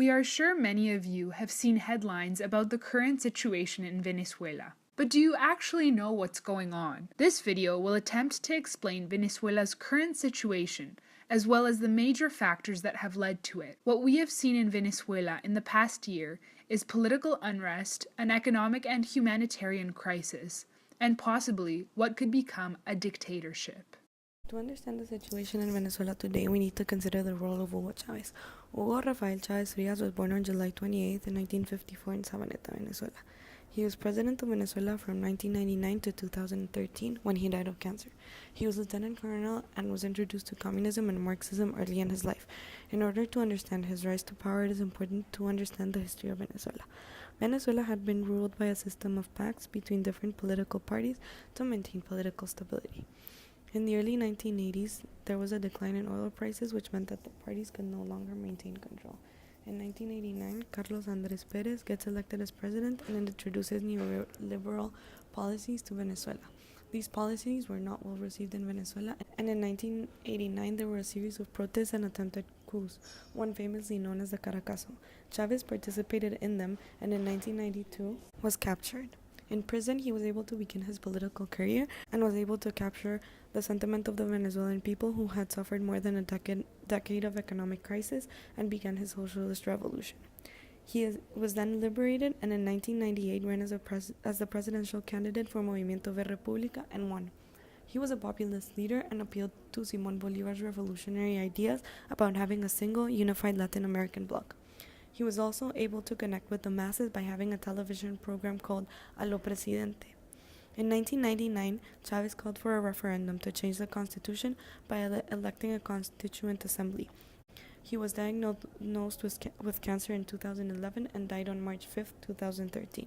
We are sure many of you have seen headlines about the current situation in Venezuela. But do you actually know what's going on? This video will attempt to explain Venezuela's current situation, as well as the major factors that have led to it. What we have seen in Venezuela in the past year is political unrest, an economic and humanitarian crisis, and possibly what could become a dictatorship. To understand the situation in Venezuela today, we need to consider the role of Hugo Chavez. Hugo Rafael Chavez Frias was born on July 28, 1954 in Sabaneta, Venezuela. He was president of Venezuela from 1999 to 2013 when he died of cancer. He was lieutenant colonel and was introduced to communism and Marxism early in his life. In order to understand his rise to power, it is important to understand the history of Venezuela. Venezuela had been ruled by a system of pacts between different political parties to maintain political stability. In the early 1980s, there was a decline in oil prices, which meant that the parties could no longer maintain control. In 1989, Carlos Andrés Pérez gets elected as president and introduces neoliberal policies to Venezuela. These policies were not well received in Venezuela, and in 1989 there were a series of protests and attempted coups, one famously known as the Caracazo. Chavez participated in them, and in 1992 was captured. In prison, he was able to begin his political career and was able to capture the sentiment of the Venezuelan people who had suffered more than a decade of economic crisis and began his socialist revolution. He was then liberated and in 1998 ran as the presidential candidate for Movimiento Ver República and won. He was a populist leader and appealed to Simón Bolívar's revolutionary ideas about having a single, unified Latin American bloc. He was also able to connect with the masses by having a television program called A lo Presidente. In 1999, Chavez called for a referendum to change the constitution by electing a constituent assembly. He was diagnosed with cancer in 2011 and died on March 5, 2013.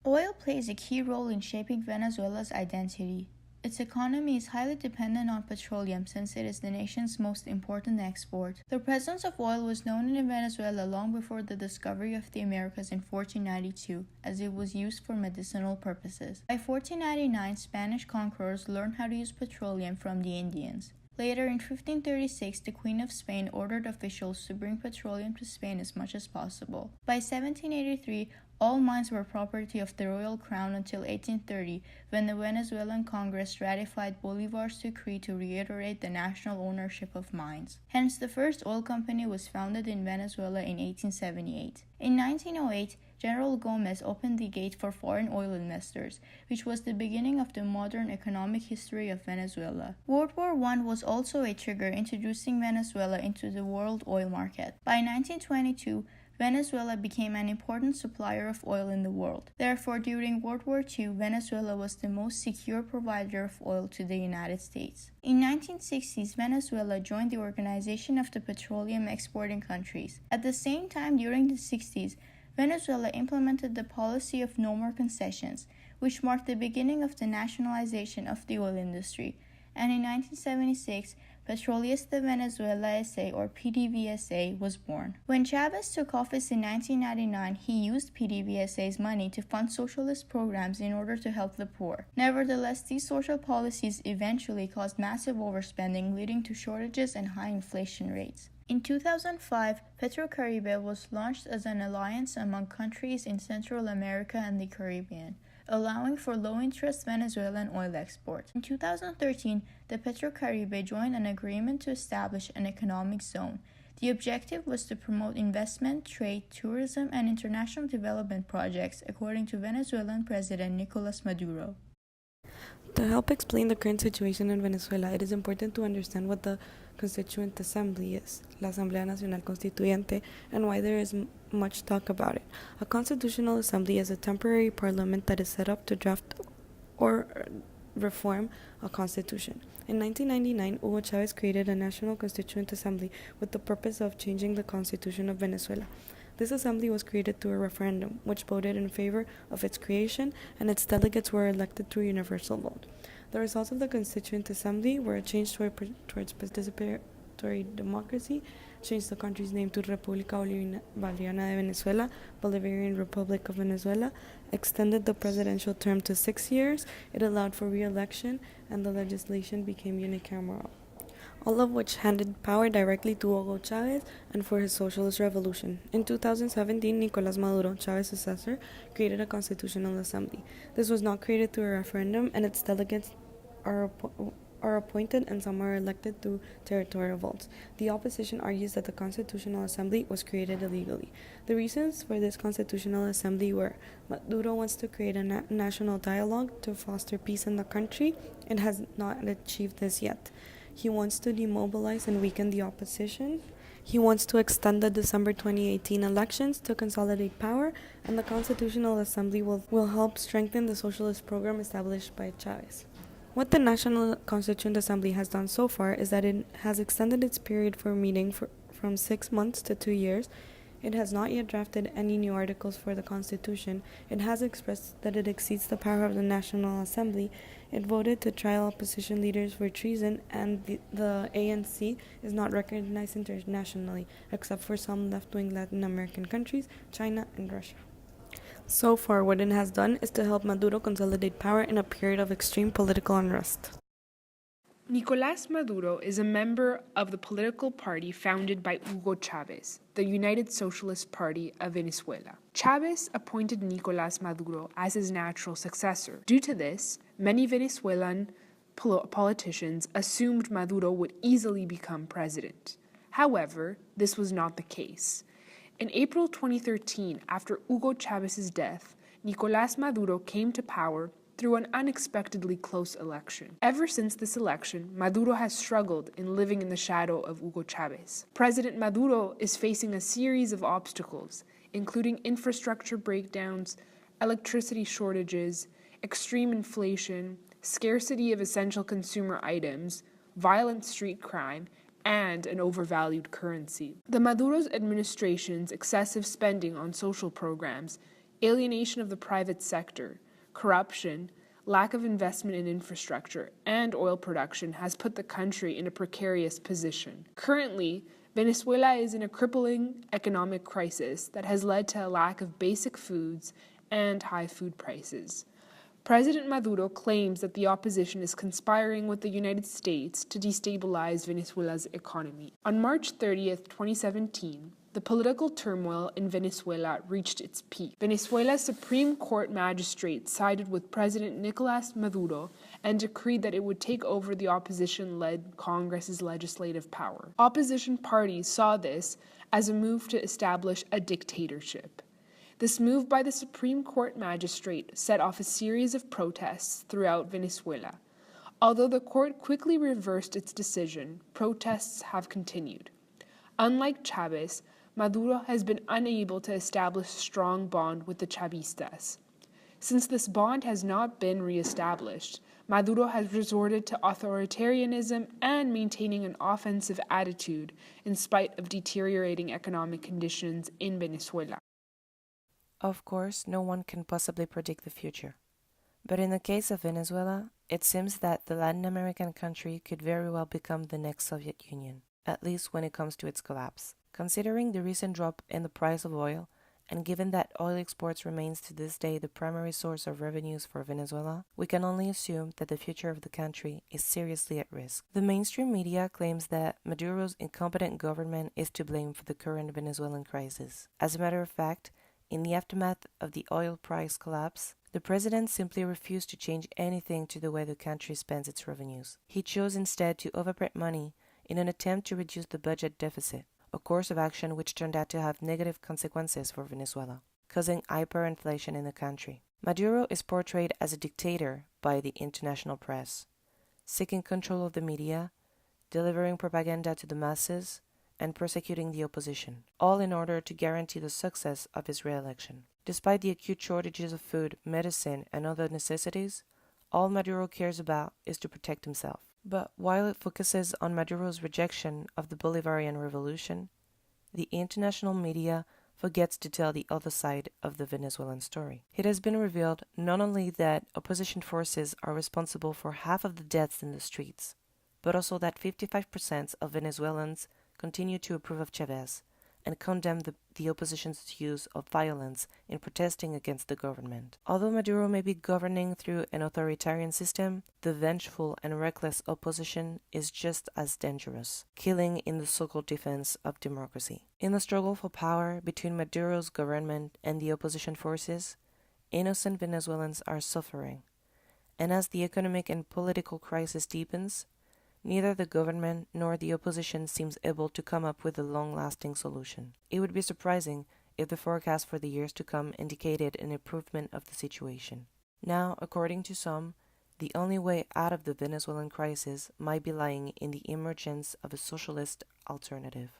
Oil plays a key role in shaping Venezuela's identity. Its economy is highly dependent on petroleum since it is the nation's most important export. The presence of oil was known in Venezuela long before the discovery of the Americas in 1492, as it was used for medicinal purposes. By 1499, Spanish conquerors learned how to use petroleum from the Indians. Later, in 1536, the Queen of Spain ordered officials to bring petroleum to Spain as much as possible. By 1783, all mines were property of the royal crown until 1830, when the Venezuelan Congress ratified Bolivar's decree to reiterate the national ownership of mines. Hence, the first oil company was founded in Venezuela in 1878. In 1908, General Gomez opened the gate for foreign oil investors, which was the beginning of the modern economic history of Venezuela. World War I was also a trigger introducing Venezuela into the world oil market. By 1922, Venezuela became an important supplier of oil in the world. Therefore, during World War II, Venezuela was the most secure provider of oil to the United States. In 1960s, Venezuela joined the Organization of the Petroleum Exporting Countries. At the same time, during the 60s, Venezuela implemented the policy of no more concessions, which marked the beginning of the nationalization of the oil industry. And in 1976, Petroleos de Venezuela S.A. or PDVSA was born. When Chavez took office in 1999, he used PDVSA's money to fund socialist programs in order to help the poor. Nevertheless, these social policies eventually caused massive overspending, leading to shortages and high inflation rates. In 2005, PetroCaribe was launched as an alliance among countries in Central America and the Caribbean, allowing for low-interest Venezuelan oil export. In 2013, the PetroCaribe joined an agreement to establish an economic zone. The objective was to promote investment, trade, tourism, and international development projects, according to Venezuelan President Nicolas Maduro. To help explain the current situation in Venezuela, it is important to understand what the Constituent Assembly is, la Asamblea Nacional Constituyente, and why there is much talk about it. A constitutional assembly is a temporary parliament that is set up to draft or reform a constitution. In 1999, Hugo Chavez created a National Constituent Assembly with the purpose of changing the constitution of Venezuela. This assembly was created through a referendum, which voted in favor of its creation, and its delegates were elected through universal vote. The results of the Constituent Assembly were a change towards participatory democracy, changed the country's name to República Bolivariana de Venezuela, Bolivarian Republic of Venezuela, extended the presidential term to 6 years, it allowed for re-election, and the legislation became unicameral. all of which handed power directly to Hugo Chavez and for his socialist revolution. In 2017, Nicolás Maduro, Chavez's successor, created a constitutional assembly. This was not created through a referendum, and its delegates are appointed and some are elected through territorial votes. The opposition argues that the Constitutional Assembly was created illegally. The reasons for this Constitutional Assembly were: Maduro wants to create a national dialogue to foster peace in the country and has not achieved this yet. He wants to demobilize and weaken the opposition. He wants to extend the December 2018 elections to consolidate power, and the Constitutional Assembly will help strengthen the socialist program established by Chavez. What the National Constituent Assembly has done so far is that it has extended its period for meeting from 6 months to 2 years. It has not yet drafted any new articles for the Constitution. It has expressed that it exceeds the power of the National Assembly. It voted to trial opposition leaders for treason, and the ANC is not recognized internationally, except for some left-wing Latin American countries, China, and Russia. So far, what it has done is to help Maduro consolidate power in a period of extreme political unrest. Nicolás Maduro is a member of the political party founded by Hugo Chavez, the United Socialist Party of Venezuela. Chavez appointed Nicolás Maduro as his natural successor. Due to this, many Venezuelan politicians assumed Maduro would easily become president. However, this was not the case. In April 2013, after Hugo Chávez's death, Nicolás Maduro came to power through an unexpectedly close election. Ever since this election, Maduro has struggled in living in the shadow of Hugo Chávez. President Maduro is facing a series of obstacles, including infrastructure breakdowns, electricity shortages, extreme inflation, scarcity of essential consumer items, violent street crime, and an overvalued currency. The Maduro's administration's excessive spending on social programs, alienation of the private sector, corruption, lack of investment in infrastructure, and oil production has put the country in a precarious position. Currently, Venezuela is in a crippling economic crisis that has led to a lack of basic foods and high food prices. President Maduro claims that the opposition is conspiring with the United States to destabilize Venezuela's economy. On March 30th, 2017, the political turmoil in Venezuela reached its peak. Venezuela's Supreme Court magistrate sided with President Nicolás Maduro and decreed that it would take over the opposition-led Congress's legislative power. Opposition parties saw this as a move to establish a dictatorship. This move by the Supreme Court magistrate set off a series of protests throughout Venezuela. Although the court quickly reversed its decision, protests have continued. Unlike Chávez, Maduro has been unable to establish a strong bond with the Chavistas. Since this bond has not been reestablished, Maduro has resorted to authoritarianism and maintaining an offensive attitude in spite of deteriorating economic conditions in Venezuela. Of course, no one can possibly predict the future. But in the case of Venezuela, it seems that the Latin American country could very well become the next Soviet Union, at least when it comes to its collapse. Considering the recent drop in the price of oil, and given that oil exports remains to this day the primary source of revenues for Venezuela, we can only assume that the future of the country is seriously at risk. The mainstream media claims that Maduro's incompetent government is to blame for the current Venezuelan crisis. As a matter of fact, in the aftermath of the oil price collapse, the president simply refused to change anything to the way the country spends its revenues. He chose instead to overprint money in an attempt to reduce the budget deficit, a course of action which turned out to have negative consequences for Venezuela, causing hyperinflation in the country. Maduro is portrayed as a dictator by the international press, seeking control of the media, delivering propaganda to the masses, and persecuting the opposition, all in order to guarantee the success of his re-election. Despite the acute shortages of food, medicine, and other necessities, all Maduro cares about is to protect himself. But while it focuses on Maduro's rejection of the Bolivarian Revolution, the international media forgets to tell the other side of the Venezuelan story. It has been revealed not only that opposition forces are responsible for half of the deaths in the streets, but also that 55% of Venezuelans continue to approve of Chavez, and condemned the opposition's use of violence in protesting against the government. Although Maduro may be governing through an authoritarian system, the vengeful and reckless opposition is just as dangerous, killing in the so-called defense of democracy. In the struggle for power between Maduro's government and the opposition forces, innocent Venezuelans are suffering. And as the economic and political crisis deepens, neither the government nor the opposition seems able to come up with a long-lasting solution. It would be surprising if the forecast for the years to come indicated an improvement of the situation. Now, according to some, the only way out of the Venezuelan crisis might be lying in the emergence of a socialist alternative.